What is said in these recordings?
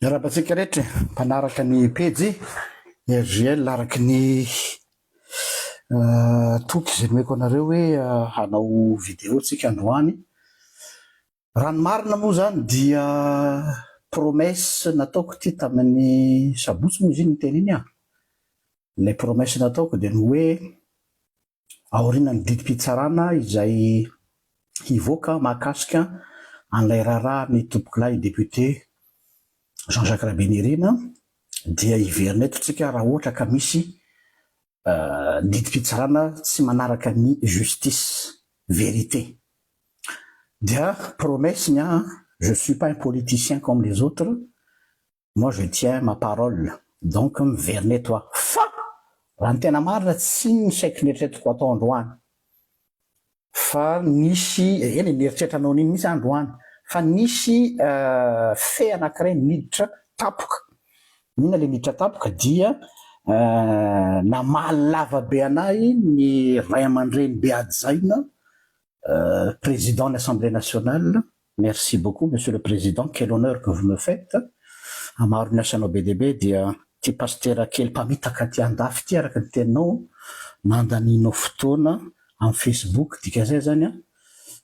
Rahabatsika rehetra mpanaraka ny pejy RGL araky ny toky izay nomeko anareo hoe hanao vidéo tsika androany. Raha ny marina moa zany dia promesse nataoko ty tamin'ny sabotsy moa izy iny ny teny iny le promesse nataoko dia ny hoe aorianany didim-pitsarana izay hivoaka mahakasika an'ilay raharaha ny tompokilay député Jean-Jacques Rabenirina dia hiverinay totsika raha ohatra ka misy didim-pitsarana tsy manaraka ny justice vérité. Dia promesse nia, je suis pas un politicien comme les autres, moi je tiens ma parole, donc miverinay toi fa raha ny tena marina tsy ny saiko nieritreretiko atao androany fa nisy eny nieritreretranao niny misy androany fa nisy fe anankiray niditra tapoka. Inona le niditra tapoka dia namaly lavabe anahy ny ray aman-dreny Beadzaina, président de l'Assemblée nationale. Merci beaucoup monsieur le président, quel honneur que vous me faites. Amaro ny asanao be dia be dia ty pasteur kely mpamitaka ty andafy ty araka ny teninao nandaninao fotoana amin'ny Facebook dika zay zany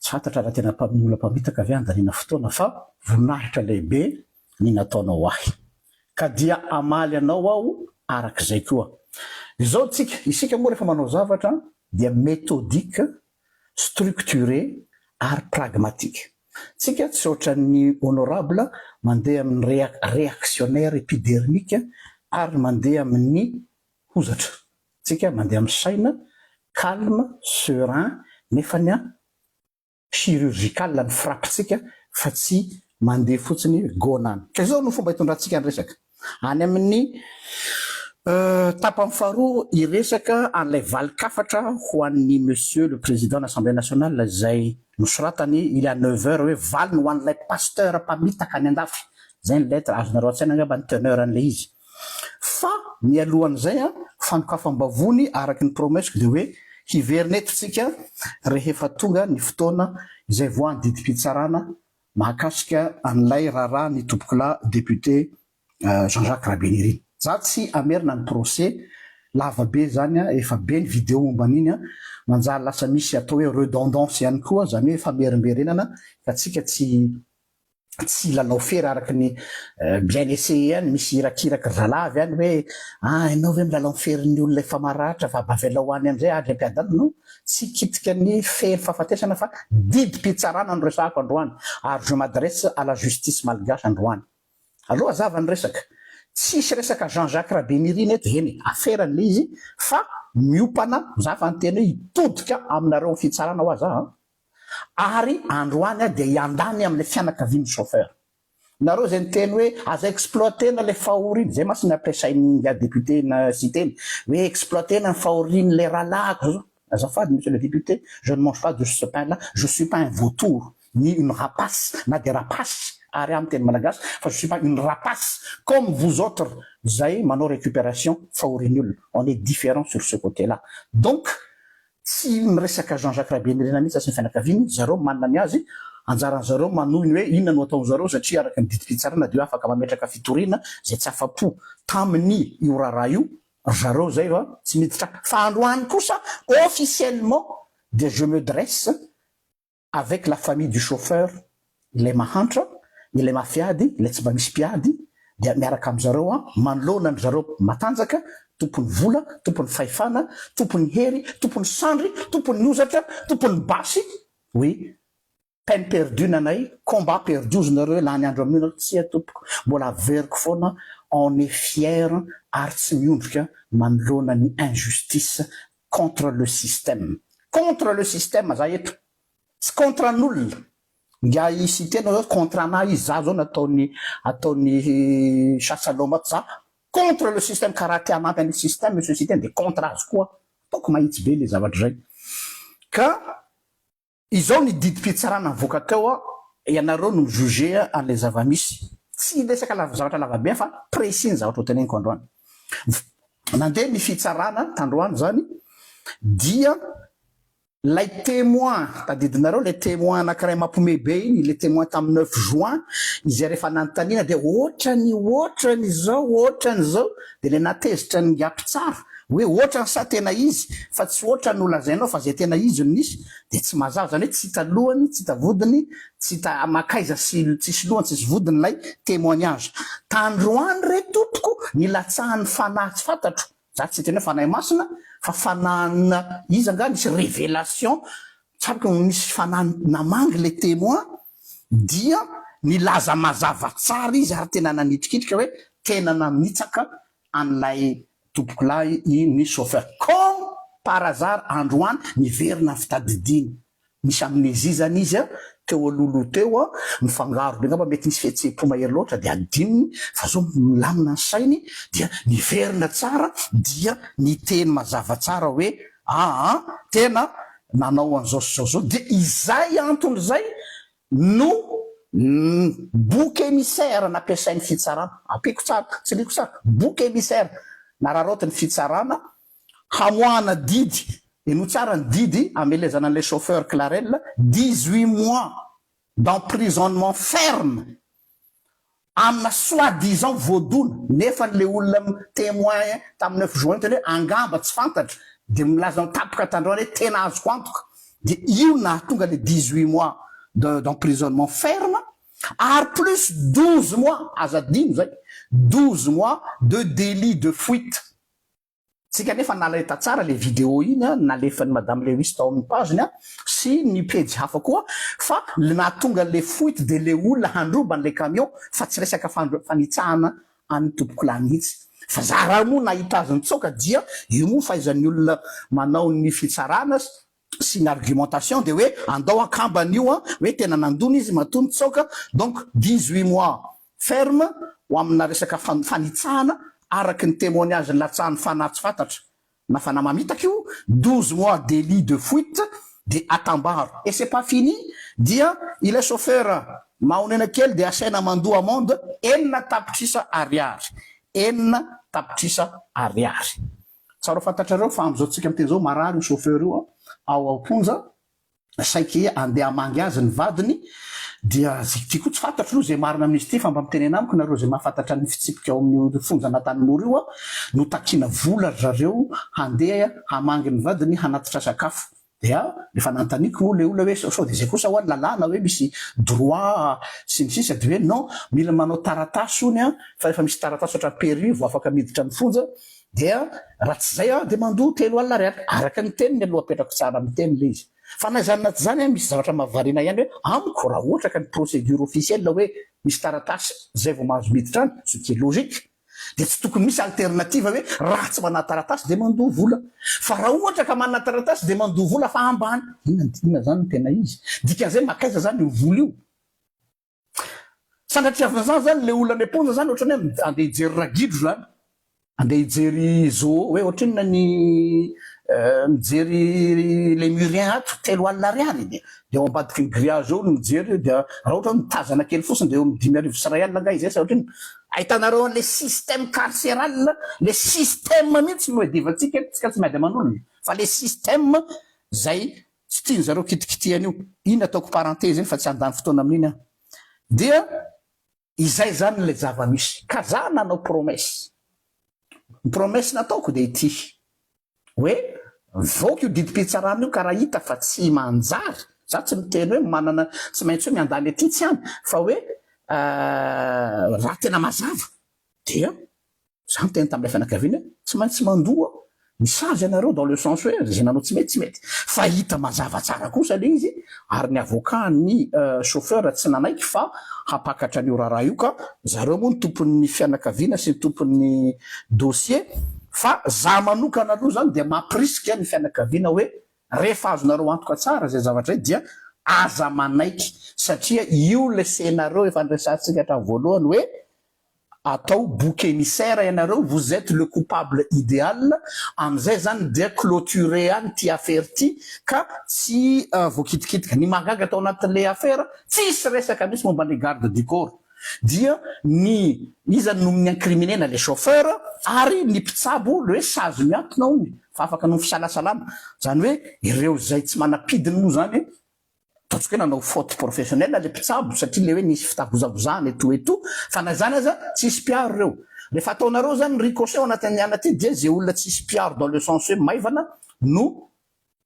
tsy fantatra raha tena olona mpamitaka avy andanina fotoana fa voninahitra lehibe ny nataonao ahy ka dia amaly anao aho arak'izay koa. Izao tsika isika moa rehefa manao zavatra dia méthodique, structuré ary pragmatique. Tsika tsy ohatran'ny honorable mandeha amin'ny réactionnaire épidermique ary mandeha amin'ny hozatra. Tsika mandeha amin'ny saina calme, serein, nefany chirurgical ny frappetsika fa tsy mandeha fotsiny gonany. Ka izao no fomba hitondrantsika ny resaka. Any amin'ny tapany faharoa iresaka an'ilay valikafatra ho an'ny monsieur le président de l'Assemblée nationale izay nosoratany il y a 9 heures hoe valy no ho an'ilay pasteur mpamitaka any andafy. Zay ny lettre azonareo an-tsaina angamba ny teneur an'ilay izy. Fa mialohan'izay fanokafam-bavony araky ny promesse dia hoe hiverinetitsika rehefa tonga ny fotoana izay voany didim-pitsarana mahakasika an'ilay raharaha ny tompokilahy député Jean-Jacques Rabenirina. Za tsy amerina ny procès lavabe zany efa be ny vidéo momban'iny manjary lasa misy atao hoe redondance ihany koa zany hoe famerimberenana ka tsika tsy lalao fery araky ny bien essayé any misy irakiraky zalavy any hoe ianao hoe milalao fery ny olona efa maratra fa bavelao any amizay adry ampiadana no tsy kitika ny fery fahafatesana fa didim-pitsarana no resahako androany ary je m'adresse à la justice malgache androany. Aloha zava ny resaka tsisy resaka Jean-Jacques Rabenirina eto eny aferan'le izy fa miopana zava ny teny hoe hitodika aminareo fitsarana ho aza ary androany dia iandany amin'ny fianakavian'ny chauffeur. Nareo zay ny teny hoe aza exploitena le fahoriny zay masy nampiasainy député na citeny hoe exploitena ny fahoriny le rahalahako. Azafady monsieur le député, je ne mange pas de ce pain là, je suis pas un vautour ni une rapace na des rapaces ary amin'ny teny malagasy fa je suis pas une rapace comme vous autres zay manao récupération fahoriny olona. On est différent sur ce côté là. Donc tsy miresaka Jean-Jacques Rabenirina mihitsy sy ny fianakaviany zareo manana ny azy anjaran zareo manohy ny hoe inona no atao zareo satria araka ny didim-pitsarana dia afaka mametraka fitoriana zay tsy afa-po tamin'ny io raharaha io zareo zay fa tsy miditra fa androany kosa officiellement de je me dresse avec la famille du chauffeur ilay mahantra ilay mafiady ilay tsy mba misy mpiady dia miaraka am'zareo manoloana ny zareo matanjaka tompony vola, tompony fahefana, tompony hery, tompony sandry, tompony ozatra, tompony basy. Oui, peine perdue nanay, combat perdu ozy nareo hoe lany andro amin'io tsy atompoko mbola averiko foana. On est fier ary tsy miondrika manoloana ny injustice contre le système. Contre le système za eto, tsy contre an'olona. Ngia isy tena zao contre anahy izy za zao ataony chasaloma za contre le système karaha ty anampy an'le système le système de contre azy koa ataoko mahitsy be le zavatra zay. Ka izao ny didim-pitsarana mivoaka teo ianareo no mijuge an'le zavamisy tsy resaka zavatra lavabe fa précis ny zavatra ho teneniko androany. Nandeha ny fitsarana tandroany zany dia lay témoin tadidinareo le témoin anankiray mampiomehy be iny le témoin tamin'ny 9 juin izy rehefa nanontaniana de ohatrany zao de le natezitra ny giapy tsara hoe ohatrany sa tena izy fa tsy ohatrany nolazainao fa zay tena izy no nisy de tsy mazava zany hoe tsy hita lohany tsy hita vodiny tsy hita makaiza sy tsisy lohany tsisy vodiny lay témoignage tandroany re tompoko nilatsahan'ny fanahy tsy fantatro za tsy tena hoe fanahy masina fa fanahana izy anga nisy révélation tsaboka nisy fanahy namangy le témoin dia nilaza mazava tsara izy ary tena nanitrikitrika hoe tena nanitsaka an'lay tompoko lahy ny chauffeur comme par hasard androany niverina fitadidiny misy amnésie zany izy a teo alolo teo a mifangaro de ngamba mety nisy fihetseham-po mahery loatra de adininy fa zao milamina ny sainy dia niverina tsara dia niteny mazava tsara hoe tena nanao an'izao zao de izay antony zay no bouc émissaire nampiasain'ny fitsarana apiko tsara tsy liko tsara bouc émissaire na rarotiny fitsarana hamoana didy eno tsara ny didy amelezana an'le chauffeur Clarel 18 mois d'emprisonnement ferme amina soi-disant voadona nefa le olona témoin tamin'ny 9 juin teny hoe angamba tsy fantatra de milaza tapoka tandroany hoe tena azoko antoka de io nahatonga le 18 mois d'emprisonnement ferme ary plus 12 mois azadino zay 12 mois de délit de fuite tsika nefa naleta tsara le vidéo iny nalefan'ny madame Lewis tao amin'ny pageny sy ny page hafa koa fa nahatonga le fuite de le olona handrobany le camion fa tsy resaka fanitsahana amin'ny tompoko lahy mihitsy fa za raha moa nahita azy nitsoka dia io moa fahaizan'ny olona manao ny fitsarana sy ny argumentation de hoe andao akambany io hoe tena nandona izy matony tsoka donc 18 mois ferme ho amina resaka fanitsahana araky ny témoignage latsahan'ny fanahy tsy fantatra na fanahy mamitaka io 12 mois délit de fuite de atambaro et c'est pas fini dia ile chauffeur mahonena kely de asaina mandoa amende enina tapitrisa ariary tsara fantatrareo fa am'izao tsika am'teny zao marary io chauffeur io ao amponja saiky andeha amangy azy ny vadiny dia ty koa tsy fantatro aloha zay marina amin'izy ty fa mba mitenena amiko nareo zay mahafantatra ny fitsipika ao amin'ny fonja anatanymoro io no takina vola zareo handeha hamangy ny vadiny hanatitra sakafo dia rehefa nantaniko moa le olona hoe sao de zay kosa hoany lalàna hoe misy droit sy ny sisa de hoe non mila manao taratasy ony fa efa misy taratasy oatra permis vo afaka miditra ny fonja dia raha tsy zay de mandoa 3 alina ariary araka ny teniny aloha apetrako tsara amin'ny teny le izy fa na zany naty zany misy zavatra mahavariana ihany hoe amiko raha ohatra ka ny procédure officielle hoe misy taratasy zay vao mahazo miditra any ce qui est logique de tsy tokony misy alternative hoe raha tsy manana taratasy de mandoa vola fa raha ohatra ka manana taratasy de mandoa vola fa ambany inona zany tena izy dikan'izay makaiza zany io vola io sandratriavana zany le olona amponja zany ohatrany hoe andeha hijery ragidro zany andeha hijery zo hoe ohatrinona ny mijery le murien ato 3 alina ariary de ao ambadiky ny grillage eo mijery de raha ohatra mitazana kely fotsiny de eo amin'ny 5 sy 1 alina nga izy sa ohatriny ahitanareo le système carcéral le système mihitsy no edivatsika tsika tsy mahay de manolo fa le système zay tsy tiany zareo kitikitiany io iny ataoko parenthèse iny fa tsy andany fotoana amin'iny dia izay zany le zava-misy ka za nanao promesse nataoko de ity hoe voky io didi-pitsarana io karaha hita fa tsy manjary za tsy miteny hoe manana tsy maintsy hoe miandany aty tsy any fa hoe raha tena mazava dia za miteny tamin'ilay fianakaviana tsy maintsy mandoa misazy ianareo dans le sens hoe zay nanao tsy mety fa hita mazava tsara kosa le izy ary ny avocat ny chauffeur tsy nanaiky fa hapakatra an'io raha io ka zareo moa ny tompon'ny fianakaviana sy ny tompon'ny dossier fa za manokana aloha zany de mampirisika ny fianakaviana hoe rehefa azonareo antoka tsara zay zavatra zay dia aza manaiky satria io le scénario efa nresantsika hatramin'ny voalohany hoe atao bouc émissaire ianareo vous êtes le coupable idéal am'izay zany de clôturer any ty affaire ty ka tsy voakitikitika ny magaga atao anatin'le affaire tsisy resaka misy momba ny garde du corps dia ny izany no min'incriminena le chauffeur ary ny mpitsabo le hoe sazy miantona ony fa afaka no fisalasalana zany hoe ireo zay tsy manapidiny moa zany ataontsika hoe nanao faute professionnelle le mpitsabo satria le hoe nisy fitavozavozana eto fa na zany aza tsisy piaro reo rehefa ataonareo zany ricochet ao anatin'ny anaty dia zay olona tsisy piaro dans le sens hoe maivana no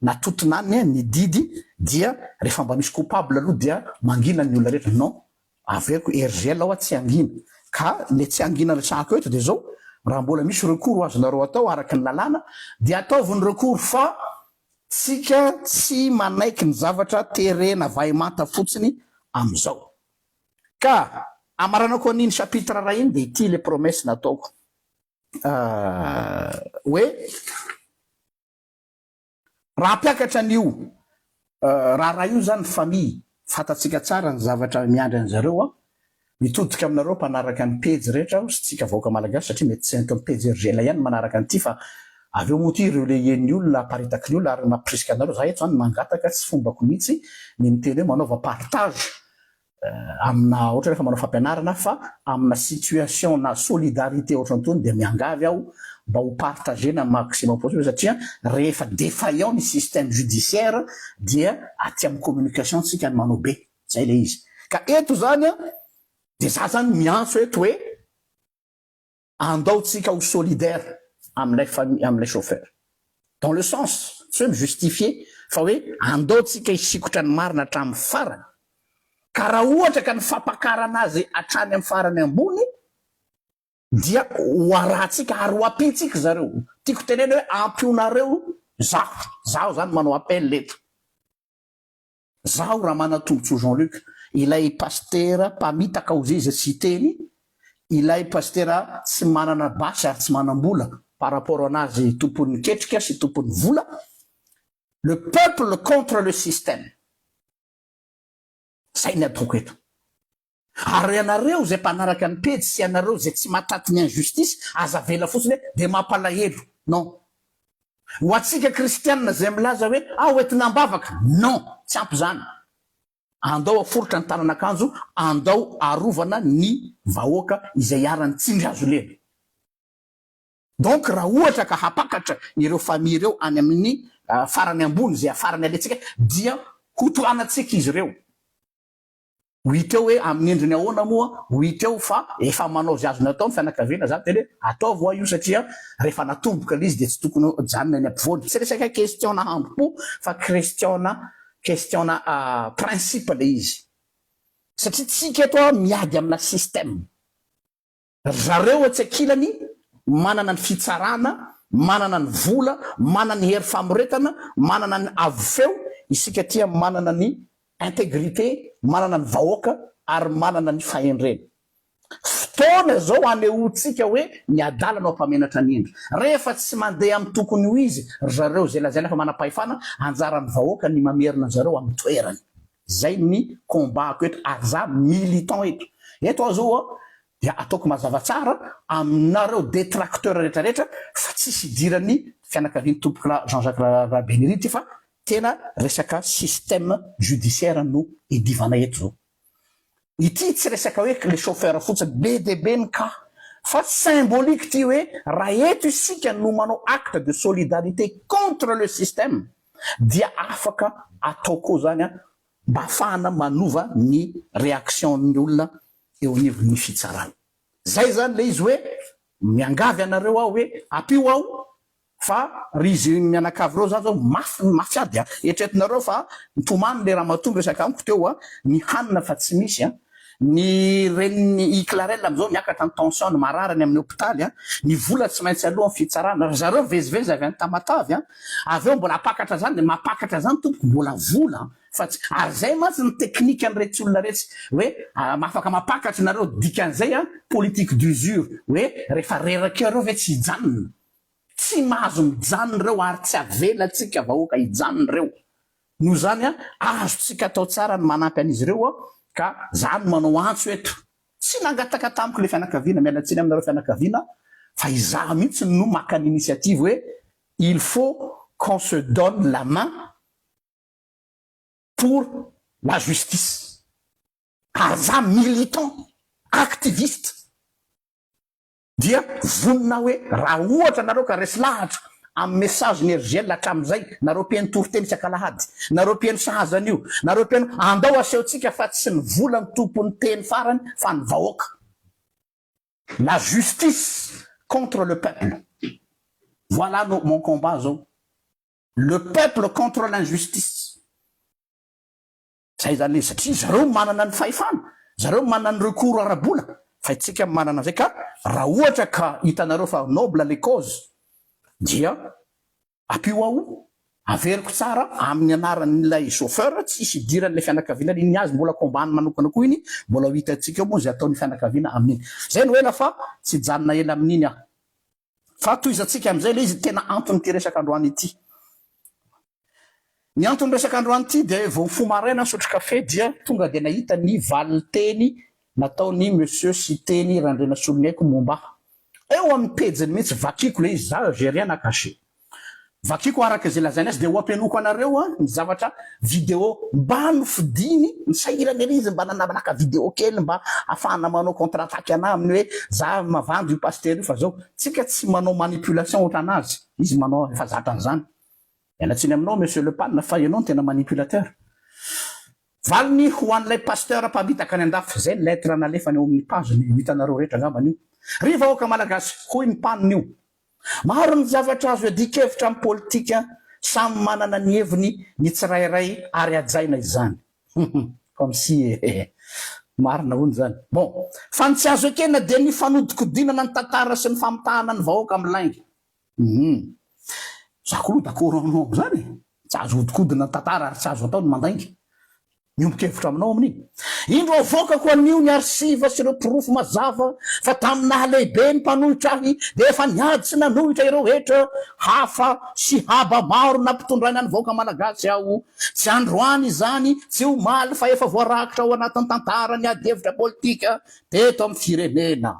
natotonany ny didy dia rehefa mba misy coupable aloha dia mangina ny olona rehetra non averiko RGL ao tsy angina ka le tsy angina resahako eto dia zao raha mbola misy recours azonareo atao araky ny lalàna dia ataovy ny recours fa tsika tsy manaiky ny zavatra terena vaimanta fotsiny am'izao ka amaranako an'iny chapitre raha iny dia ity le promesse nataoko hoe raha ampiakatra an'io raha io zany famille fatatsika tsara ny zavatra miandry an'zareo a mitodika aminareo mpanaraka ny pejy rehetra sy tsika vahoaka malagasy satria mety tsy ato pejy RGL ihany manaraka an'ity fa avy eo moa ty ireo le hen'ny olona aparitaky ny olona ary mampirisika anareo za eto zany mangataka tsy fombako mihitsy ny miteny hoe manaova partage amina ohatra rehefa manao fampianarana fa amina situation na solidarité ohatrantony dia miangavy aho mba ho partagena maximum possible satria rehefa défaillant ny système judiciaire dia aty amin'ny communication tsika ny manao be zay le izy ka eto zany dia za zany miantso eto hoe andao tsika ho solidaire amin'ilay famille amin'ilay chauffeur dans le sens tsy hoe mijustifier fa hoe andao tsika hisikotra ny marina hatramin'ny farany ka raha ohatra ka ny fampakarana azy hatrany amin'ny farany ambony dia ho arahantsika ary ho ampitsika zareo tiako tenena hoe ampionareo zaho zany manao appel eto zaho raha manatombotso Jean-Luc ilay pastera mpamitaka ozizy sy teny ilay pastera tsy manana basy ary tsy manam-bola par rapport anazy tompon'ny ketrika sy tompon'ny vola le peuple contre le système zay ny ataoko eto ary ianareo zay mpanaraka ny pejy sy ianareo zay tsy mataty ny injustice aza vela fotsiny hoe dia mampalahelo non ho atsika kristianina zay milaza hoe hoentinambavaka non tsy ampy zany andao aforotra ny tanan'akanjo andao arovana ny vahoaka izay iarany tsindry azo lena donc raha ohatra ka hapakatra ireo famille ireo any amin'ny farany ambony zay afarany aletsika dia hotoanatsika izy ireo ho iteo hoe amin'ny endriny ahoana moa ho iteo fa efa manao zy azony atao ny fianakaviana zany teny hoe ataovy io satria rehefa natomboka le izy dia tsy tokony janona ny ampovoany tsy resaka question na hampo fa question na principe le izy satria tsika eto miady amina système zareo tsy akilany manana ny fitsarana manana ny vola manana ny hery famoretana manana ny avo feo isika tia manana ny intégrité manana ny vahoaka ary manana ny fahendrena fotoana zao anehotsika hoe ny adalana ao mpamenatra ny endry rehefa tsy mandeha amin'ny tokony ho izy zareo zay lazaina fa manam-pahefana anjarany vahoaka ny mamerina zareo amin'ny toerany zay ny combatko eto ary za militant eto azao dia ataoko mazava tsara aminareo détracteur rehetrarehetra fa tsisy idirany fianakaviany tompoka Jean-Jacques Rabénirity fa tena resaka système judiciaire no idivana eto zao ity tsy resaka hoe le chauffeur fotsiny be de be ny ka fa symbolique ty hoe raha eto isika no manao acte de solidarité contre le système dia afaka ataoko zany mba afahana manova ny réaction ny olona eo anivon'ny fitsarana zay zany le izy hoe miangavy anareo aho hoe apio aho fa rizy mianakavy reo zany zao mafiady etretinareo fa nitomany le raha matombo resaka amiko teo ny hanina fa tsy misy ny reniny Iclarel am'izao miakatra ny tension ny mararany amin'ny hôpitaly ny vola tsy maintsy aloha amin'ny fitsarana zareo vezivezy avy any tamatavy avy eo mbola apakatra zany de mapakatra zany tompoko mbola vola fa tsy ary zay mantsy ny teknika an'iretsy olona retsy hoe mafaka mapakatra nareo dikan'izay politique d'usure hoe rehefa reraka reo ve tsy hijanona tsy mahazo mijanona reo ary tsy avela tsika vahoaka hijanona reo no zany azotsika atao tsara ny manampy an'izy ireo ka zany manao antso eto tsy nangataka tamiko le fianakaviana mialatsiny aminareo fianakaviana fa izaho mihitsy no maka ny initiative hoe il faut qu'on se donne la main pour la justice ary za militant activiste dia vonina hoe raha ohatra nareo ka resy lahatra amin'ny message nergel hatram'izay nareo mpihaino toriteny sakalahady nareo mpihaino sahazana io nareo mpihaino andao asehotsika fa tsy ny vola ny tompony teny farany fa ny vahoaka la justice contre le peuple. Voilà mon combat zao. Le peuple contre l'injustice. Zay zany satria zareo manana ny fahefana zareo manana ny recours ara-bola fa itsika manana zay ka raha ohatra ka hitanareo fa noble les causes dia apio ao averiko tsara amin'ny anaran'ilay chauffeur tsisy idiran'ilay fianakaviana iny azy mbola kombany manokana koa iny mbola ho hitantsika moa zay ataon'ny fianakaviana amin'iny zay no ela fa tsy janona ela amin'iny aho fa toizantsika am'izay le izy tena antony ty resaka androany ity ny antony resaka androany ity de vao fo maraina nisotro kafe dia tonga de nahita ny valiteny nataony monsieur Siteny Randrena Solongaiko momba eo amin'ny pejiny mihitsy vakiko le izy za j'ai rien à cacher vakiko araka zay lazainy azy de ho ampianoko anareo ny zavatra vidéo mba nofidiny ny sahirany ery izy mba nanaka vidéo kely mba afahana manao contre-attaque ana aminy hoe za mavandy io pasteur io fa zao tsika tsy manao manipulation ohatranazy izy manao efa zatran'izany ianatsiny aminao monsieur le panne fa ianao tena manipulateur valiny ho an'ilay pasteur mpabitaka any andafy zay lettre nalefany eo amin'ny page ny hitanareo rehetra angambany io ry vahoaka malagasy hoy ny paniny io maro ny zavatra azo adikevitra amin'ny politika samy manana ny heviny ny tsirairay ary ajaina izany comme si marina hony zany bon fa ny tsy azo ekena de ny fanodikodinana ny tantara sy ny famitahana ny vahoaka amin'ny laingy zakolo d'accord aminao zany tsy azo hodikodina ny tantara ary tsy azo atao ny mandaingy miombokevitra aminao amin'iny indro avoaka ko an'io ny arsiva sy ireo pirofo mazava fa taminaha lehibe ny mpanohitra ahy de efa niady sy nanohitra ireo hetra hafa sy haba maro nampitondraina ny vahoaka malagasy aho tsy androany izany tsy omaly fa efa voarakitra ao anatin'ny tantara ny adihevitra politika teto amin'ny firenena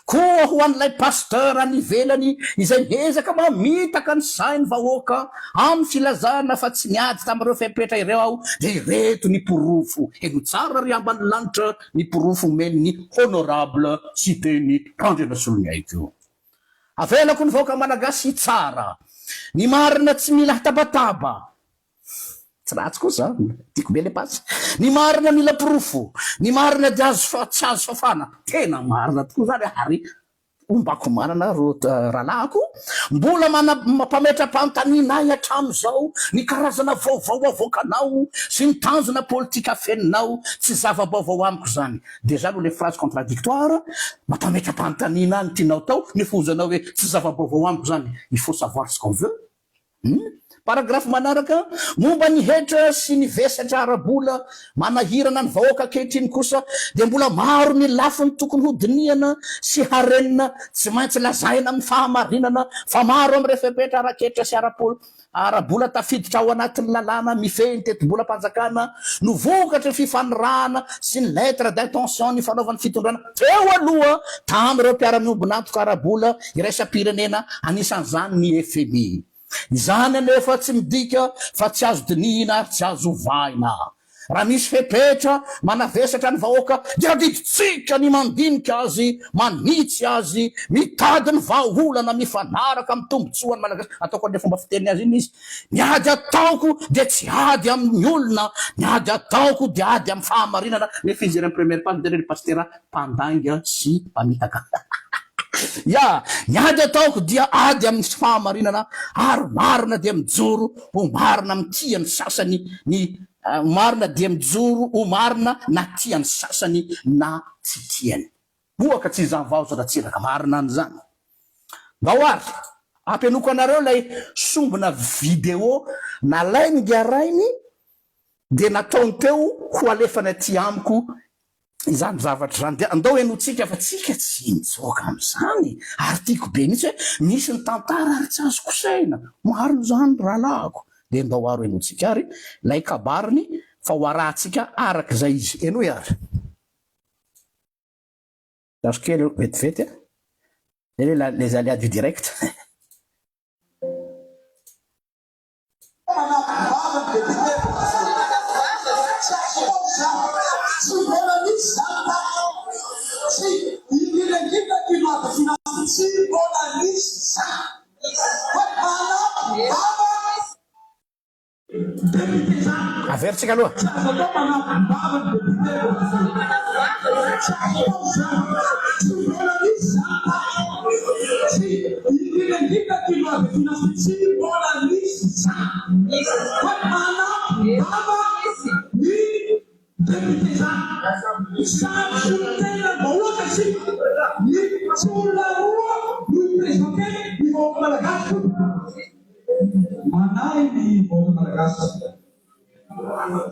koa ho an'ilay pasteur anivelany izay miezaka mamitaka ny sainy vahoaka amin'ny filazana fa tsy niady tamin'ireo fepetra ireo aho de ireto ny pirofo eno tsara ry ambany lanitra ny pirofo meniny honorable Siteny Randrena Solongaiko avelako ny vahoaka malagasy tsara ny marina tsy mila hatabataba tsy ratsy koa za tiako be le pasy ny marina mila pirofo ny marina de azo tsy azo fafana tena marina tokoa zany ary ombako manana ro rahalahyko mbola mampametra-panontanianay hatram'izao ny karazana vaovao avoakanao sy ny tanjona politika feninao tsy zava-baovao amiko zany déjà aloha le phrase contradictoire mampametra-panontaniana ny tianao tao nefozanao hoe tsy zava-baovao amiko zany il faut savoir ce qu'on veut paragraphe manaraka momba ny hetra sy ny vesatra ara-bola manahirana ny vahoaka ankehitriny kosa de mbola maro ny lafiny tokony hodiniana sy harenina tsy maintsy lazaina amin'ny fahamarinana fa maro amin'ny refepetra araketra sy ara-bola tafiditra ao anatin'ny lalàna mifehy ny teti-bola mpanjakana no vokatra fifanirahana sy ny lettre d'intention ny fanaovan'ny fitondrana teo aloha tamin'ireo mpiara-miombonantoka ara-bola iraisam-pirenena anisan'izany ny FMI izany anefa tsy midika fa tsy azo dinihina tsy azo ovaina raha misy fepetra manavesatra ny vahoaka dia diditsika ny mandinika azy manitsy azy mitady ny vahaolana mifanaraka amin'ny tombotsoany malagasy ataoko an'le fomba fiteny azy iny izy niady ataoko de tsy ady amin'ny olona niady ataoko de ady amin'ny fahamarinana nefa izy ireny première page de le pastera mpandanga sy mpamitaka ya niady ataoko dia ady amin'ny fahamarinana ary marina dia mijoro ho marina mitiany sasany ny marina dia mijoro ho marina na tiany sasany na tsy tiany boaka tsy izany vaoza raha tsiraka marina an'izany baoary ampianoko anareo lay sombina vidéo nalainy giarainy de nataony teo ho alefana aty amiko izany zavatra zany de andao enotsika fa tsika tsy mitsoka am'izany ary tiako be mihitsy hoe misy ny tantara ary tsy azo kosaina marina zany rahalahako de andao aro enotsika ary lay kabariny fa ho arahantsika arak'izay izy eno ary zazo kely vetivety les aléas du direct Avertsika aloha.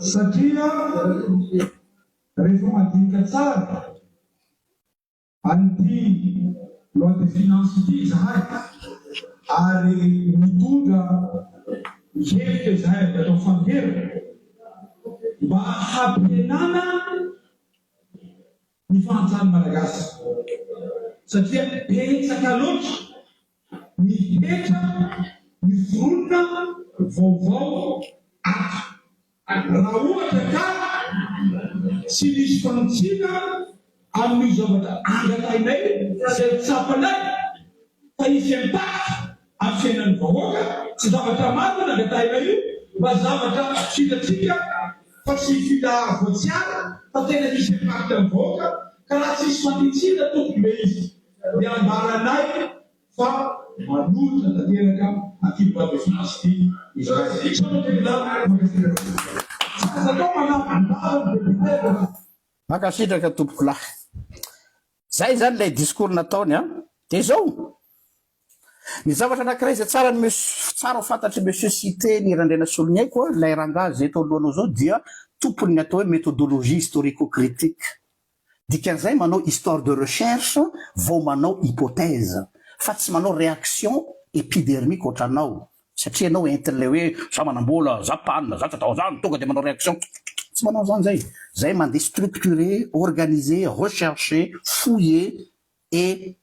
Satria rehefa madinika tsara an'ity loi de finance ity zahay ary mitondra hevitra zahay avy atao fanerina mba hampihenana ny fahantrany malagasy satria petsaka loatra mipetra mivorona vaovao ato raha ohatra ka tsy misy fantsina amin'ny zavatra angatainay izay tsapanay fa izy impact amin'ny fiainan'ny vahoaka tsy zavatra maro nangatainay io mba zavatra fitatsika fa tsy filahara voatsiara fa tena misy impact amin'ny vahoaka ka raha tsy misy fanitsina tokony le izy dia ambaranay fa manotra tanteraka aty loi de finance ity makasitraka tompoko lahy. Zay zany lay discours nataony a de zao ny zavatra anankiray zay tsara ny tsara ho fantatry monsieur cité ny Randrena Soloniaiko lay rangahy zay tao alohanao zao dia tompony ny atao hoe méthodologie historico-critique dikan'izay manao histoire de recherche vao manao hypothèse fa tsy manao réaction épidermique ohatranao satria anao entin'le hoe sa manambola za panina za tsy atao zany tonga de manao réaction tsy manao zany zay mandeha structurer organiser rechercher fouiller et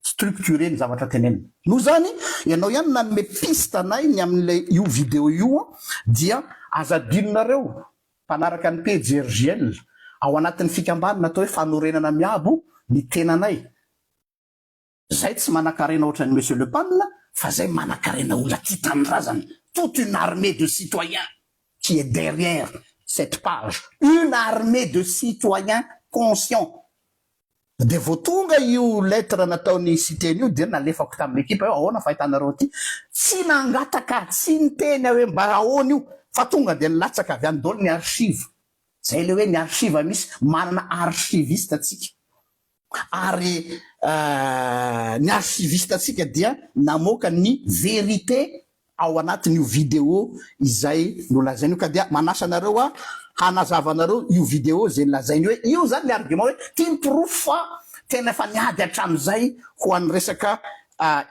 structurer ny zavatra tenenina no zany ianao ihany nanome piste anay ny amin'le io vidéo io dia azadinonareo mpanaraka ny PJRGL ao anatin'ny fikambanana atao hoe fanorenana miabo ny tenanay zay tsy manakarena ohatran'ny monsieur Le Pen fa zay manakarena olona ty tanindrazany toute une armée de citoyens qui est derrière cette page, une armée de citoyens conscients de vao tonga io lettre nataony cité io dia nalefako tamin'ny équipe io ahoana fahitanareo ty tsy nangataka tsy niteny hoe mba ahoana io fa tonga de nilatsaka avy any daholo ny archive zay le hoe ny archive misy manana archiviste atsika ary ny archiviste atsika dia namoaka ny vérité ao anatin'io vidéo izay nolazainy io ka dia manasa anareo a hanazavanareo io vidéo zay nolazainy hoe io zany le argument hoe tiany proof fa tena efa niady hatramin'izay ho an'ny resaka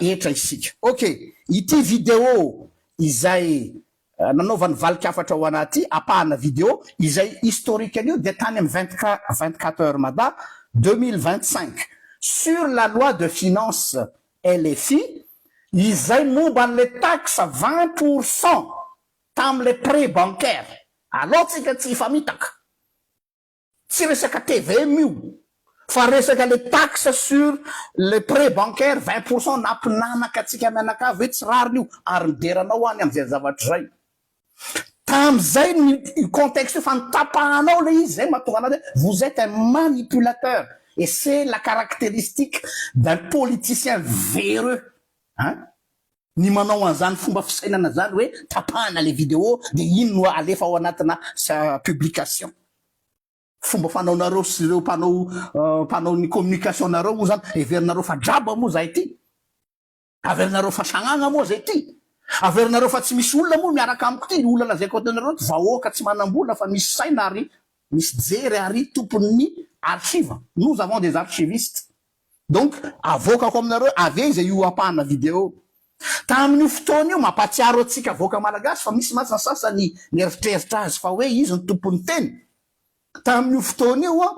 etra isika. Ok, ity vidéo izay nanaovany valikafatra ao anaty apahana vidéo izay historique an'io dia tany amin'ny 24 heures mada 2025 sur la loi de finance LFI izay momba an'le taxe 20% tam'le prêt bancaire alors tsika tsy famitaka tsy resaka TVM io fa resaka le taxe sur le prêt bancaire 20% nampinanaka atsika mianakavy hoe tsy rariny io ary mideranao any am'izay zavatra zay tam'izay ny contexte fa nitapahanao le izy zay mahatonga anazy vous êtes un manipulateur et c'est la caractéristique d'un politicien véreux hein ny manao an'izany fomba fisainana zany hoe tapahana le vidéo de ino no alefa ao anatina sa publication fomba fanaonareo sy ireo mpanao ny communication nareo moa zany everinareo fa draba moa zay ty averinareo fa sagnagna moa zay ty averinareo fa tsy misy olona moa miaraka amiko ty olona lazaiko atanareo ty vahoaka tsy manambola fa misy saina ary misy jery ary tompon'ny archive nous avons des archivistes donc avokako aminareo ave zay io apahana vidéo tamin'io fotoana io mampatsiaro atsika avoaka malagasy fa misy masina sasany nieritreritra azy fa hoe izy ny tompony teny tamin'io fotoana io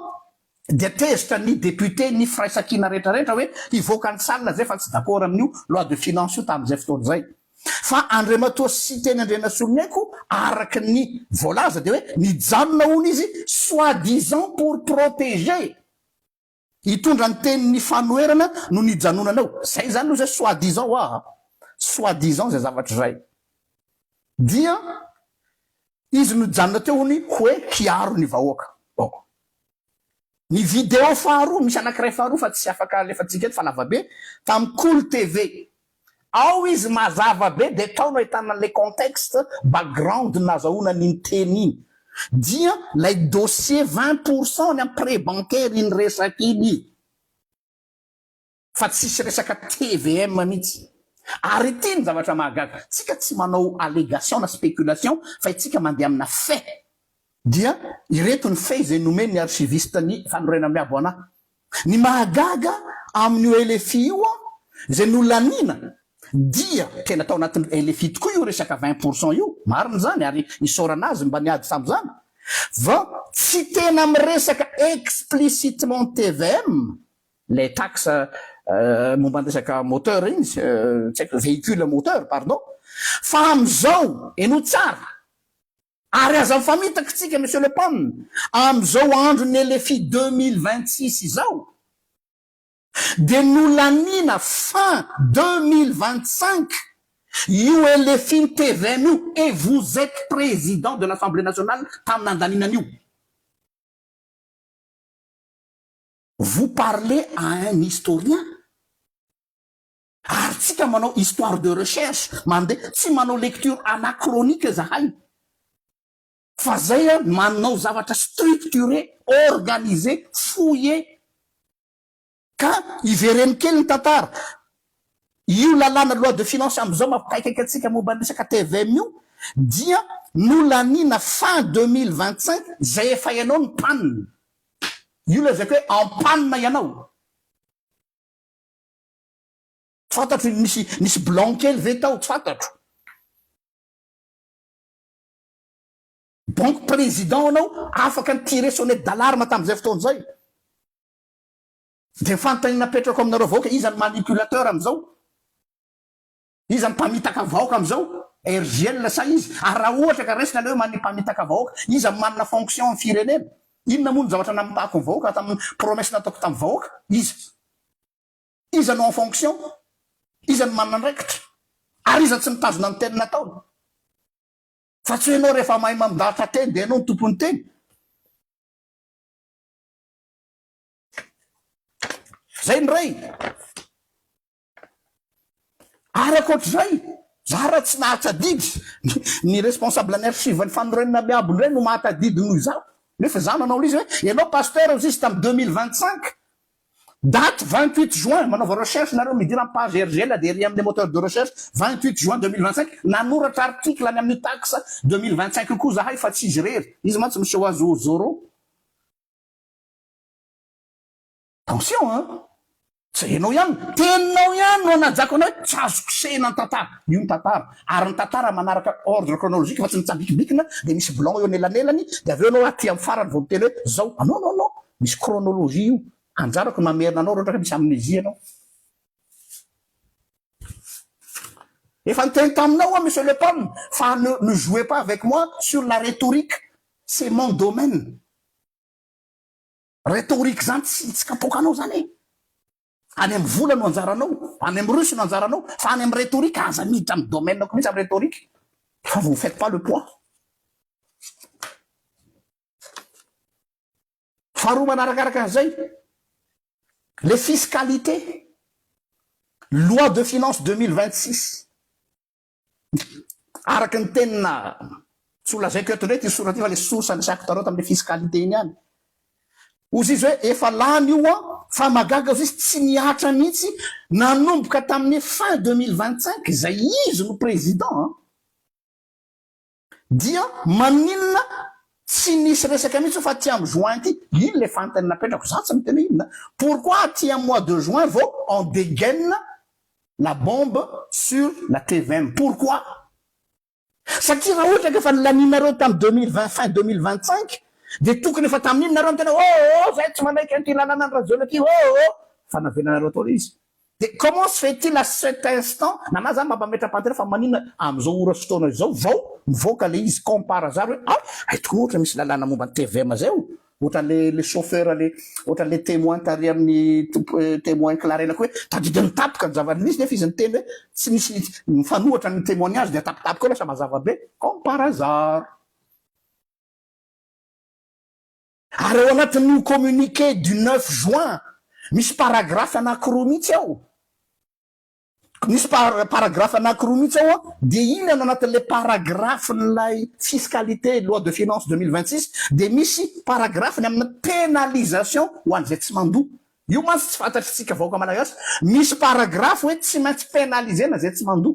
dia tezitra ny député ny firaisakina rehetrarehetra hoe hivoaka ny salina zay fa tsy d'accord amin'io loi de finance io tamin'izay fotoana zay fa Andriamatoa sy teny Andrena Soloniaiko araky ny voalaza dia hoe nijanona hono izy soi-disant pour protéger hitondra ny tenin'ny fanoherana no nijanonanao zay zany no zay soi-disant soi-disant zay zavatra zay dia izy no janona teony hoe kiaro ny vahoaka. Bon. Ny vidéo faharoa, misy anankiray faharoa fa tsy afaka alefatsika eto fa lava be, tamin'ny Cool TV. Ao izy mazava be de taona ahitana le contexte background nazahoana ny teny iny. Dia lay dossier 20% ny amin'ny pré bancaire iny resaka iny. Fa tsisy resaka TVM mihitsy. Ary ity ny zavatra mahagaga. Tsika tsy manao allégation na spéculation fa itsika mandeha amina fait. Dia ireto ny fait izay nomeny ny archiviste ny fanorena miabo anahy. Ny mahagaga amin'io LFI io izay nolanina dia tena tao anatin'ny LFI tokoa io resaka 20% io. Marina zany ary isaorana azy mba niady tam'izany. Va tsy tena miresaka explicitement TVM, les taxes momba ny resaka moteur iny, tsy haiko véhicule moteur, pardon. Fa am'izao eno tsara. Ary aza mifamitaka tsika monsieur le Pam, am'izao andro ny LFI 2026 izao. De nolanina fin 2025 io LFI TVM io, et vous êtes président de l'Assemblée nationale tamin'ny andaninan'io. Vous parlez à un historien. Ary tsika manao histoire de recherche, mandeha tsy manao lecture anachronique zahay. Fa zay manao zavatra structuré, organisé, fouillé. Ka ivereny kely ny tantara. Io lalàna loi de finance am'izao mampikaikaikatsika momba ny resaka TVM io, dia nolanina fin 2025 zay efa ianao ny panne. Io lazako hoe en panne ianao. Fantatro nisy blanc kely ve tao, tsy fantatro. Donc président anao afaka nitire sonnette d'alarme tam'izay fotoana zay. De fantanina petrako aminareo vahoaka, iza ny manipulateur am'izao. Iza ny mpamitaka vahoaka am'izao. RGL sa izy. Ary raha ohatra ka resina leo mpamitaka vahoaka, iza manana fonction amin'ny firenena. Inona moa ny zavatra namitako ny vahoaka tamin'ny promesse nataoko tamin'ny vahoaka? Iza no en fonction? Iza ny manana andraikitra? Ary iza tsy mitazona ny teny nataony? Fa tsy ianao rehefa mahay mamindahatra teny de ianao ny tompony teny. Zay ny ray. Ary akoatr'izay, zara tsy nahatadidy ny responsable ny archive ny fanorenana miabo ndray no mahatadidy noho izao. Nefa za manao izy hoe ianao pasteur izy tamin'ny 2025 date 28 juin manaova recherche nareo midira page RGL de ry amin'ny moteur de recherche 28 juin 2025 nanoratra article any amin'ny taxe 2025 koa zahay fa tsy izy rery. Izy mantsy monsieur Oiseau Zoro. Attention hein. Tsy ianao ihany, teninao ihany no anajako anao hoe tsy azoko sena ny tantara. Io ny tantara. Ary ny tantara manaraka ordre chronologique fa tsy mitsabikibikina de misy blanc eo anelanelany de aveo anao aty amin'ny farany vao miteny hoe zao. Ah non. Misy chronologie io. Anjarako mamerina anao rehetra misy amnésie anao. Efa niteny taminao monsieur le Pam, fa ne jouez pas avec moi sur la rhétorique. C'est mon domaine. Rhétorique zany tsy kapokanao zany. Any amin'ny vola no anjaranao, any amin'ny rusy no anjaranao, fa any amin'ny rhétorique aza miditra amin'ny domaine ako mihitsy amin'ny rhétorique. Fa vous faites pas le poids. Faharoa manarakaraka zay, les fiscalités, loi de finances 2026. Araka ny tenina tsy olazaiko eto ndray ty soratra fa le source anisako tareo tamin'le fiscalité iny any. Ozy izy hoe efa lany io fa magaga izy tsy niatra mihitsy nanomboka tamin'ny fin 2025 zay izy no président. Dia maninona tsy nisy resaka mihitsy fa ty amin'ny juin ty, iny le fantany napetrako za tsy miteny inona. Pourquoi ty amin'ny mois de juin vao on dégaine la bombe sur la TVM? Pourquoi? Satria raha ohatra ka efa nilaninareo tamin'ny 2020 fin 2025 de tokony efa tamin'iny nareo mitena zay tsy manaiky an'ity lalàna ny rajona ty fa navenanareo tao izy. De comment se fait-il à cet instant nana zany mampametra-pantena fa manina am'izao ora fotoana izao vao mivoaka le izy comme par hasard hoe aitoko ohatra misy lalàna momba ny TVM zay ohatra le chauffeur ohatra le témoin tary amin'ny témoin clarena koa hoe tadidy nitapoka ny zava-nisy nefa izy niteny hoe tsy misy mifanohatra ny témoignage de tapitapoka lasa mazava be comme par hasard. Ary ao anatin'io communiqué du 9 juin misy paragraphe anankiroa mihitsy ao. Misy paragraphe anankiroa mihitsy ao a, de iny ano anatin'le paragraphe n'lay fiscalité loi de finance 2026 de misy paragraphe ny amina pénalisation ho an'izay tsy mandoa. Io mantsy tsy fantatritsika vahoaka malagasy, misy paragraphe hoe tsy maintsy pénalisena zay tsy mandoa.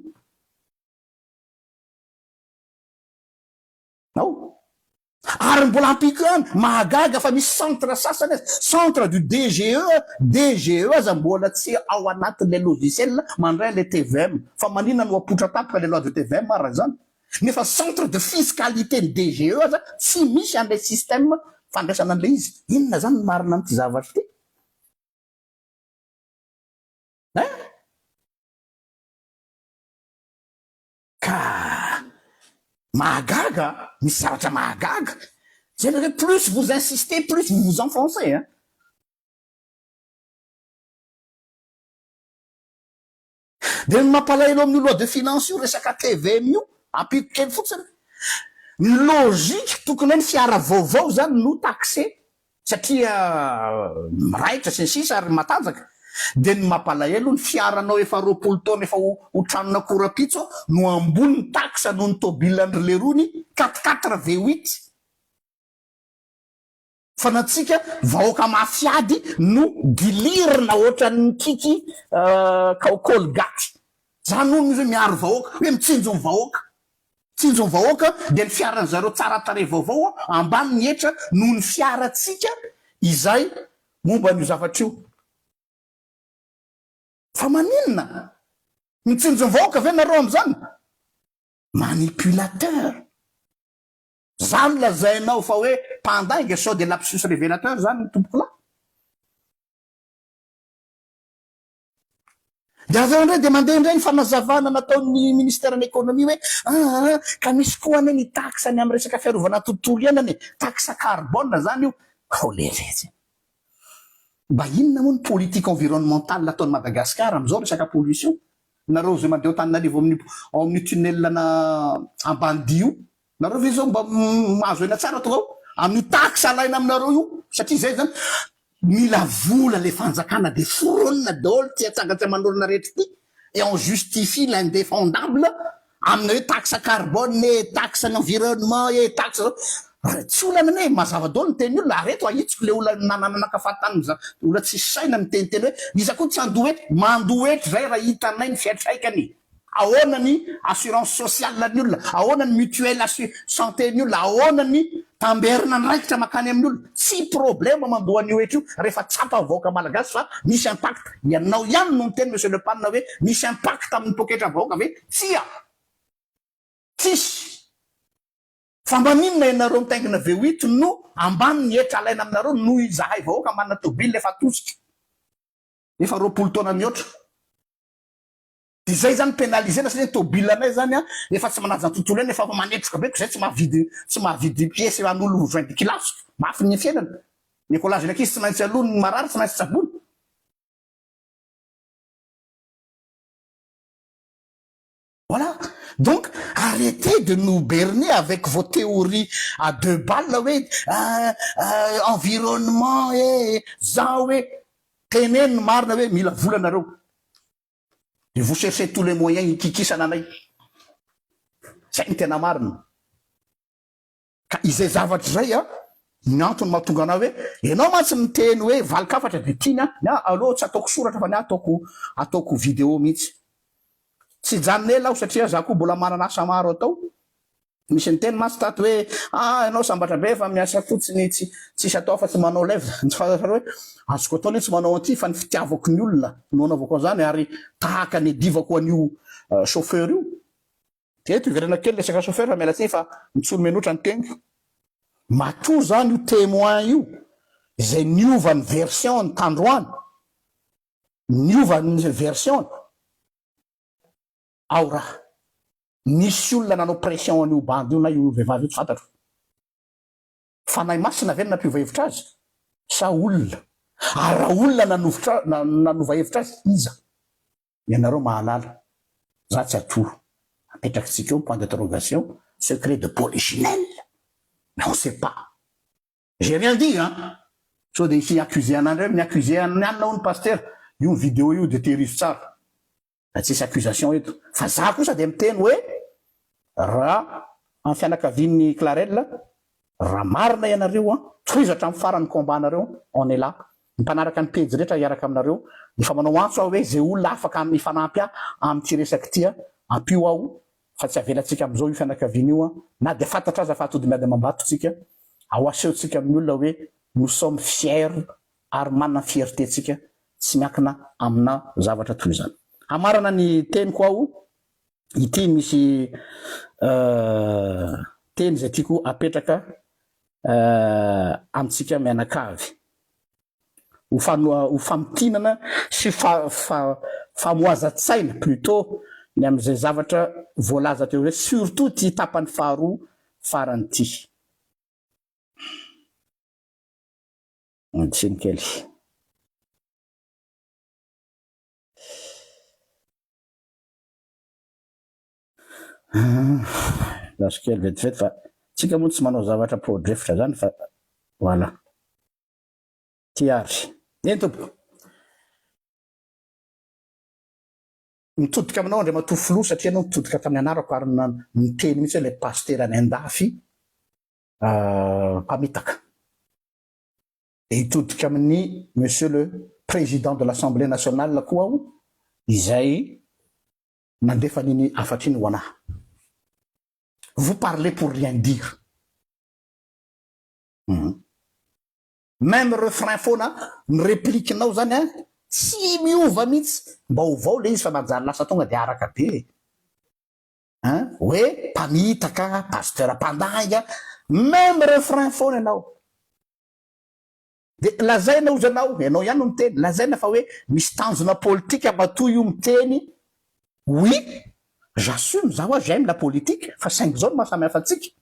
Ao ary mbola ampiko ihany mahagaga fa misy centre sasany centre du DGE aza mbola tsy ao anatin'le logiciel mandray le TVM fa manina no apotra tapaka le loi de TVM mara zany nefa centre de fiscalité ny DGE aza tsy misy an'le système fandraisana an'le izy. Inona zany marina am'ty zavatra ty ka mahagaga, misy zavatra mahagaga. C'est vrai que plus vous insistez, plus vous vous enfoncez. Hein? De mampalahelo amin'ny loi de finance io resaka TVM io ampiko kely fotsiny. Ny logique tokony hoe ny fiara vaovao zany no taxé satria raitra sy ny sisa ary matanjaka. De ny mampalahelo ny fiaranao efa 20 taona efa ho tranona korapitso no ambony taxe noho ny tobilan'le rony 44 V8. Fa natsika vahoaka mafiady no dilirina ohatra ny kiky Colgate. Zany no hoe miaro vahoaka, hoe mitsinjo ny vahoaka. Tsinjo ny vahoaka de ny fiaran'ny zareo tsara tare vaovao ambany ny etra noho ny fiaratsika izay momba n'io zavatra io. Fa maninona? Mitsinjo ny vahoaka ve nareo am'zany? Manipulateur. Zany lazainao fa hoe pandainga sao de lapsus révélateur zany ny tompoko lahy. De aveo indray de mandeha indray ny fanazavana nataon'ny ministère ny économie hoe ka misy koa ane ny taxe ny amy resaka fiarovana tontolo ianany taxe carbone zany io. Leletsy. Mba inona moa ny politique environnementale nataon'ny Madagascar am'izao resaka pollution? Nareo zay mandeha Antananarivo amin'ny tunnel-na Ambandio. Nareo ve zao mba mahazo ena tsara tao amin'ny taxe alaina aminareo io satria zay zany mila vola le fanjakana de foronina daholo ty atsagatsy manorina rehetra ty et on justifie l'indéfendable amina hoe taxe carbone e taxe environnement e taxe tsy olana ne mazava daholo ny teny olona areto ahitsiko le olona nananakafatany olona tsy saina miteniteny hoe iza koa tsy andoa hoe mandoetra zay raha hitanay ny fiatraikany. Ahoana ny assurance sociale ny olona, ahoana ny mutuelle santé ny olona, ahoana ny tamberina ny raikitra makany amin'ny olona. Tsy problème mandoa an'io etra io rehefa tsapa vahoaka malagasy fa misy impact. Ianao ihany no miteny monsieur le panina hoe misy impact amin'ny poketra vahoaka ve? Tsia. Tsisy. Fa maninona ianareo mitaingina V8 no ambany ny etra alaina aminareo no izahay vahoaka manana tobile efa tosika. Efa 20 taona mihoatra. De zay zany pénalisena satria tobilanay zany efa tsy manaja tontolo eny efa manetroka beko zay tsy mahavidy pièce an'olo joint de kilasy mafy ny fiainana. Nicolas Genakis tsy maintsy aloha ny marary tsy maintsy tsabony. Voilà. Donc, arrêtez de nous berner avec vos théories à 2 balles, oui, environnement, ça, oui, tenen marna, oui, mila volanareo. Et vous cherchez tous les moyens hikikisana anay. Zay ny tena marina. Ka izay zavatra zay ny antony mahatonga anao hoe ianao mantsy miteny hoe valikafatra de tiany aloha tsy ataoko soratra fa ny ataoko vidéo mihitsy. Tsy janona ela aho satria za koa mbola manana asa maro atao. Misy ny teny mantsy tato hoe ianao sambatra be fa miasa fotsiny tsisy atao fa tsy manao lève. Tsy fantatro hoe azoko atao ny tsy manao anty fa ny fitiavako ny olona no anaovako zany ary tahaka ny divako an'io chauffeur io. Teto iverana kely resaka chauffeur fa miala tsiny fa mitsolo menotra ny teniko. Matoa zany io témoin io izay niova ny version ny tandroany. Niova ny version. Ao raha. Nisy olona nanao pression an'io bandy io na io vehivavy io tsy fantatro. Fanahy masina ve nampiova hevitra azy? Sa olona? Raha olona nanova hevitra azy, iza? Ianareo mahalala. Za tsy atoro. Apetrakintsika eo point d'interrogation, secret de polichinelle. Mais on ne sait pas. J'ai rien dit, hein. So de ici accusé anandre, mi accusé ananao pasteur. Io vidéo io de terroriste tsara. Tsisy accusation eto. Fa za kosa de miteny hoe raha amin'ny fianakavian'ny Clarelle, raha marina ianareo tohizatra amin'ny farany combat-nareo, on est là. Mpanaraka ny pejy rehetra iaraka aminareo. Efa manao antso aho hoe zay olona afaka mifanampy amin'ity resaky ity ampio aho fa tsy avelantsika am'izao io fianakaviana io na de fantatra aza fa atody miady mambato tsika ao asehontsika amin'ny olona hoe nous sommes fiers ary manana fierté tsika tsy miankina amina zavatra toy izany. Amarana ny teny ko aho ity misy teny zay tiako apetraka amitsika mianakavy ho famitinana sy famoazan-tsaina plutôt ny am'izay zavatra voalaza teo hoe surtout ty tapany faharoa farany ty. Andisiny kely. Laso kely vetivety fa tsika moa tsy manao zavatra podrefitra zany fa voilà. Tiary. Eny tompoko. Mitodika aminao Andriamatoa filoha satria anao mitodika tamin'ny anarako ary miteny mihitsy hoe le pasteur any Andafy mpamitaka. Et hitodika amin'ny monsieur le président de l'Assemblée nationale koa aho izay mandefa niny afatriny ho anahy. Vous parlez pour rien dire. Même refrain foana ny répliquenao zany tsy miova mihitsy mba ovao le izy fa manjary lasa tonga de araka be. Hoe mpamitaka, pasteur mpandanga, même refrain foana ianao. De lazaina ozy anao, ianao ihany no miteny, lazaina fa hoe misy tanjona politika matoa io miteny. Oui, j'assume, zaho j'aime la politique, fa 5 zao no mahasamihafa antsika.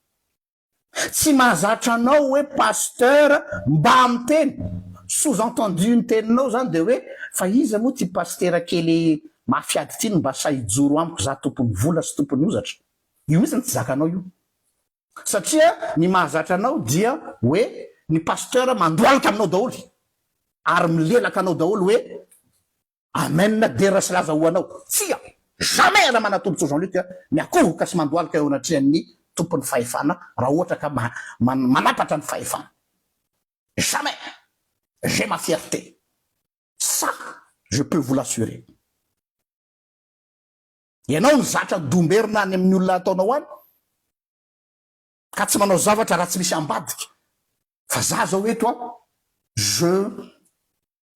Tsy mahazatra anao hoe pasteur mba miteny. Sous-entendu ny teninao zany de hoe fa iza moa ty pasteur kely mafiady ty mba sahijoro amiko za tompony vola sy tompony ozatra. Io mihitsy tsy zakanao io. Satria ny mahazatra anao dia hoe ny pasteur mandoalaka aminao daholy ary milelaka anao daholy hoe amen dera sy laza ho anao. Tsia, jamais raha manatolotra Jean-Luc miakohoka sy mandoalaka eo anatrehan'ny tompony fahefana raha ohatra ka manapatra ny fahefana. Jamais. J'ai ma fierté. Ça, je peux vous l'assurer. Ianao mizatra domberina any amin'ny olona ataonao any ka tsy manao zavatra raha tsy misy ambadika. Fa za zao eto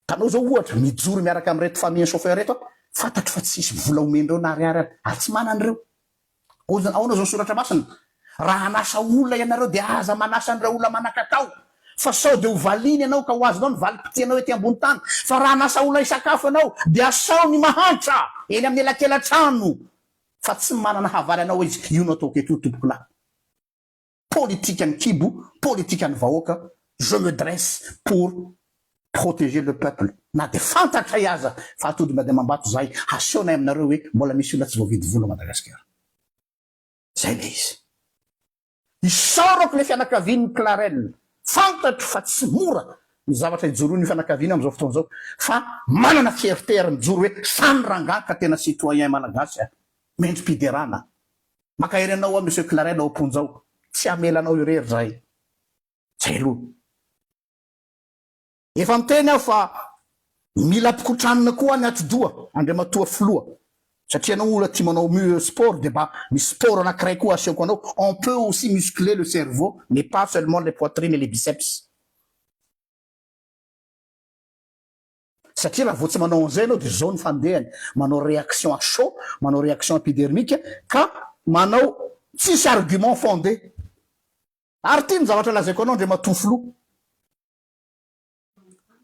tanao zao ohatra mijoro miaraka amin'ny reto famille chauffeur reto fantatro fa tsisy vola omendreo na ariary ary tsy manan'ireo. Aonao zao soratra masina raha anasa olona ianareo de aza manasa an'ireo olona manakatao. Fa sao de ho valiny ianao ka ho azonao ny valim-pitianao ety ambony tany. Fa raha nasa olona isakafo ianao de asao ny mahantra eny amin'ny elakelatrano. Fa tsy manana havaly anao izy io no ataoko eto tompoko lahy. Politique ny kibo, politique ny vahoaka, je me dresse pour protéger le peuple. Na de fantatra iaza fa atody mba de mambato zay haseonay aminareo hoe mbola misy olona tsy voavidy vola Madagasikara. Zay le izy. Isorako le fianakavian'ny Clarelle. Fantatro fa tsy mora ny zavatra ijoro ny fianakaviana am'izao fotoana zao fa manana fierté ary mijoro hoe samy rangaka tena citoyen malagasy mendrim-piderana. Makahery anao monsieur Clarelle ao amponjao tsy amelanao irery zay. Zay aloha. Efa miteny aho fa mila ampikotranina koa ny atidoha Andriamatoa filoha. Satria anao olona tia manao sport de mba misy sport anankiray koa asehoko anao. On peut aussi muscler le cerveau, mais pas seulement les poitrines et les biceps. Satria raha vao tsy manao an'izay anao de zao ny fandehany. Manao réaction à chaud, manao réaction épidermique ka manao tsisy argument fondé. Ary ty ny zavatra lazaiko anao Andriamatoa filoha.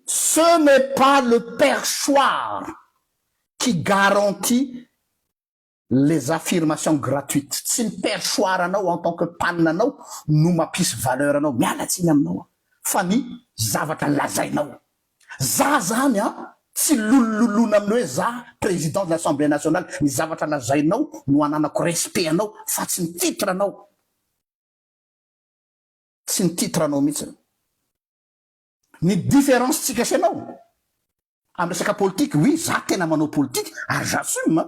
Ce n'est pas le perchoir qui garantit les affirmations gratuites. Tsy ny perchoir anao en tant que panina anao no mampisy valeur anao. Mialatsiny aminao. Fa ny zavatra lazainao. Za zany tsy lololona amin'ny hoe za président de l'Assemblée nationale. Ny zavatra lazainao no ananako respect anao fa tsy ny titre anao. Tsy ny titre anao mihitsy. Ny différence tsika sy anao amin'ny resaka politique, oui, za tena manao politique, j'assume.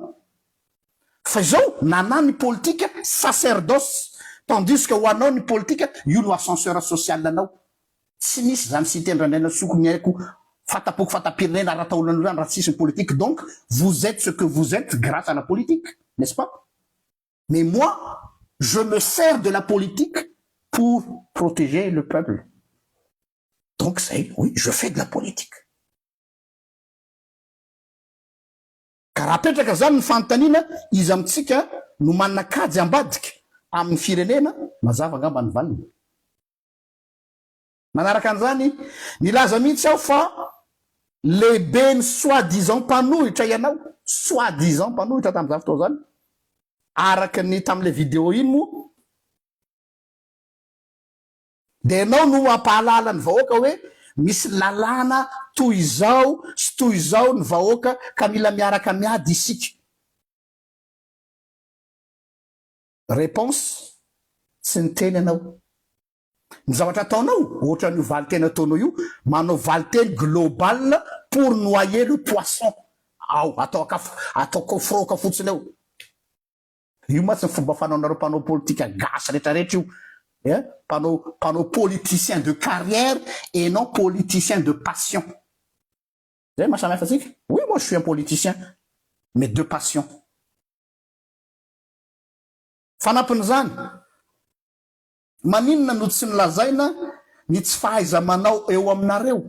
Fa zao nana ny politique sacerdoce, tandis que ho anao ny politique io no ascenseur social anao. Tsy misy zany sy tendranaina sokony haiko fatapoko fatapirenena raha taolana raha tsisy politique. Donc vous êtes ce que vous êtes grâce à la politique, n'est-ce pas? Mais moi, je me sers de la politique pour protéger le peuple. Donc c'est, oui, je fais de la politique. Ka raha petraka zany ny fanontaniana izy amitsika no manana kajy ambadika amin'ny firenena, mazava angamba ny valiny. Manaraka an'izany nilaza mihitsy aho fa lehibe ny soi-disant mpanohitra ianao, soi-disant mpanohitra tamin'izany fotoa zany, araka ny tamin'le vidéo iny moa, de ianao no ampahalala ny vahoaka hoe misy lalàna toy izao sy toy izao ny vahoaka ka mila miaraka miady isika. Réponse, tsy ny teny anao. Ny zavatra ataonao ohatra ny valiteny ataonao io, manao valiteny global pour noyer le poisson. Ao atao kofroka fotsiny eo. Io ma tsy ny fomba fanaonareo mpanao politique gasy rehetrarehetra io. Panneau politicien de carrière et non politicien de passion. Vous savez, ma fatigue? Oui, moi je suis un politicien, mais de passion. Fanampin'izany, maninona no tsy milazaina ny tsy fahaiza manao eo aminareo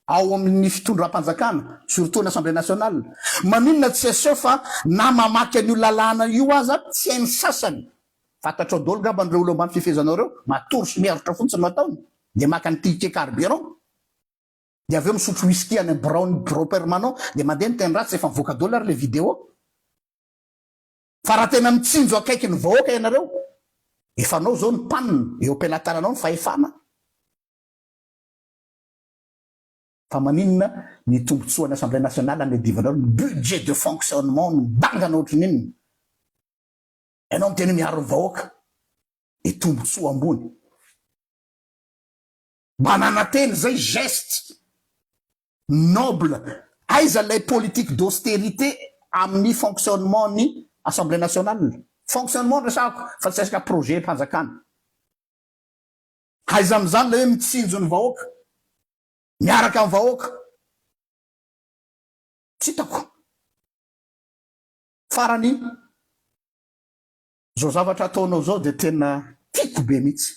ao amin'ny fitondram-panjakana, surtout l'Assemblée nationale. Maninona tsy aseho fa na mamaky an'io lalàna io aza tsy hainy sasany. Fantatrao daholo ngamba an'ireo olo ambany fifezanao reo, matory sy miaritra fotsiny mataony, de maka ny ticket carburant, de aveo misotro whisky any brown gros permanent, de mandeha nyteny ratsy efa mivoaka daholo ary le vidéo. Fa raha tena mitsinjo akaiky ny vahoaka ianareo, efa anao zao ny panina, eo am-pelantananao ny fahefana. Fa maninona ny tombotsoan'ny Assemblée nationale anedivanao ny budget de fonctionnement ny dangana ohatrin'inona. Ianao miteny miaro ny vahoaka, e tombotsoa ambony. Banana teny zay geste noble, aiza lay politique d'austérité amin'ny fonctionnement ny Assemblée nationale. Fonctionnement resako fa tsy resaka projet mpanjakana. Aiza am'izany lay hoe mitsinjo ny vahoaka, miaraka amin'ny vahoaka. Tsy hitako. Farany zao zavatra ataonao zao de tena tiako be mihitsy.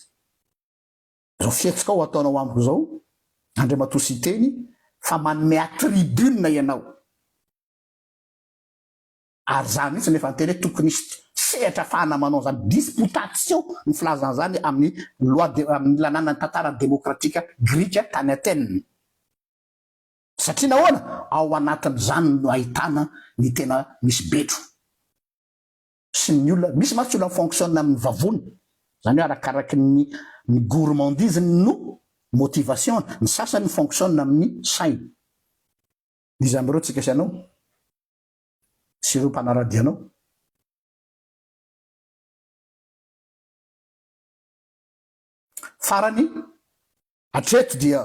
Zao fietsika ao ataonao amiko zao, Andriamatoa sy teny, fa manome tribune ianao. Ary za mihitsy nefa teny tokony sehatra fahana manao zany disputation ny filazan'izany amin'ny amin'ny lanàna ny tantara démocratique grika tany Athènes. Satria nahoana ao anatin'izany no ahitana ny tena misy betro. Sy ny olona misy matsy olona fonctionne amin'ny vavony, zany hoe arakaraky ny gourmandise no motivation, ny sasany fonctionne amin'ny saina. Izy amireo tsika sy anao sy ireo mpanaradianao. Farany hatreto dia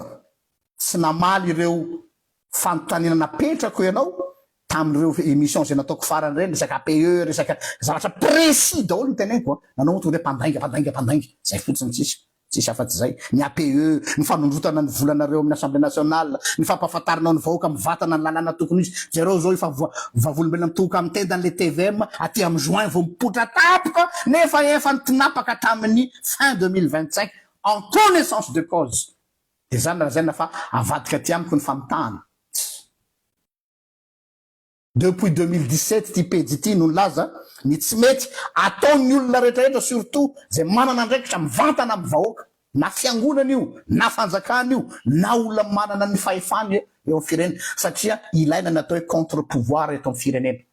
tsy namaly ireo fanontaniana napetrako ianao tamin'ireo émission zay nataoko farany reny, resaka APE, resaka zavatra précis daholo ny teneniko. Nanao tonga hoe mpandainga zay fotsiny tsisy afa-tsy zay. Ny APE, ny fanondrotana ny volanareo amin'ny Assemblée nationale, ny fampafantarinao ny vahoaka amin'ny vatana ny lalàna tokony izy. Zareo zao efa vavolombelona mitoka amin'ny tenda le TVM aty amin'ny juin vao mipotra tapoka, nefa efa nitinapaka tamin'ny fin 2025 en connaissance de cause. De zany raha zay nafa avadika ty amiko ny famitahana. Depuis 2017 ty pejy ity no laza ny tsy mety ataon'ny olona rehetrarehetra, surtout zay manana andraikitra mivantana amin'ny vahoaka, na fiangonana io, na fanjakana io, na olona manana ny fahefany eo amin'ny firenena, satria ilaina natao hoe contre-pouvoir eto amin'ny firenena.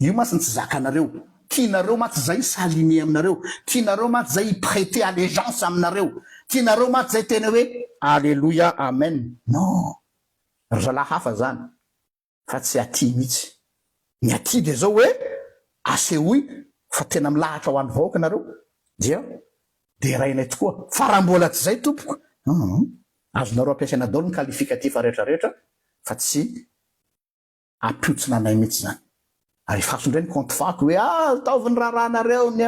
Io masy tsy zakanareo, tianareo matsy zay s'aligner aminareo, tianareo matsy zay prêter allégeance aminareo, tianareo matsy zay tena hoe alléluia amen. Non, zala hafa zany. Fa tsy aty mihitsy. Ny aty de zao hoe asehoy fa tena milahatra ho an'ny vahoaka nareo, dia de rainay tokoa. Fa raha mbola tsy zay tompoko, azonareo ampiasaina daholo ny qualificatif rehetrarehetra fa tsy ampiotsina anay mihitsy zany. Ary fasondray ny compte fako hoe ataovy ny rahanareo ny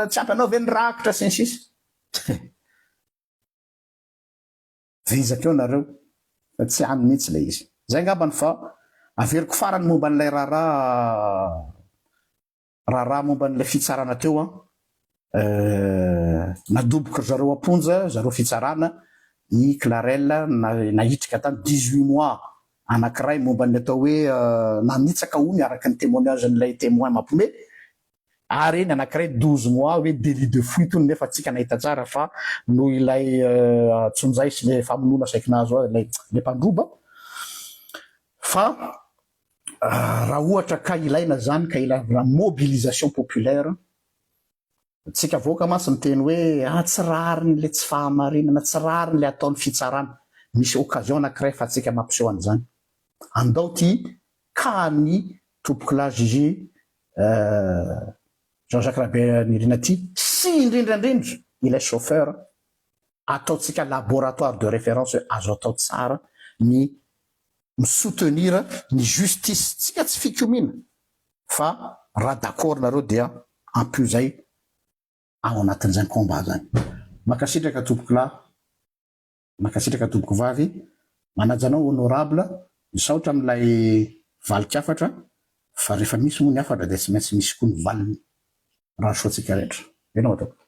tsy ampy anao ve ny rakitra sy ny sisa. Vizaka eo nareo fa tsy any mihitsy le izy. Zay ngambany fa averiko farany momba n'ilay raha momba n'ilay fitsarana teo nadoboka zareo amponja zareo fitsarana i Clarel nahitrika tany 18 mois anankiray momba ny atao hoe nanitsaka ony araka ny témoignage n'ilay témoin mampiomehy, ary ny anankiray 12 mois hoe délit de fuite ony, nefa tsika nahita tsara fa no ilay tsonjay sy le famonoana saiky nazo le mpandroba. Fa raha ohatra ka ilaina zany ka ilaina mobilisation populaire, tsika voaka masy miteny hoe tsy rariny le tsy fahamarinana, tsy rariny le ataon'ny fitsarana. Misy occasion anankiray fa tsika mampiseho an'izany. Andao ty ka ny tompokolahy juge Jean-Jacques Rabert-Nirina ty sy indrindrandrindra ilay chauffeur ataotsika laboratoire de référence azo atao tsara ny misoutenir ny justice, tsika tsy fikomina fa raha d'accord nareo dia ampio zay ao anatin'izany combat zany. Makasitraka tompokolahy, makasitraka tompoko vavy, manajanao honorable, misaotra amin'ilay valikafatra fa rehefa misy moa ny afatra dia tsy maintsy misy koa ny valiny raha soatsika rehetra. Ianao atao.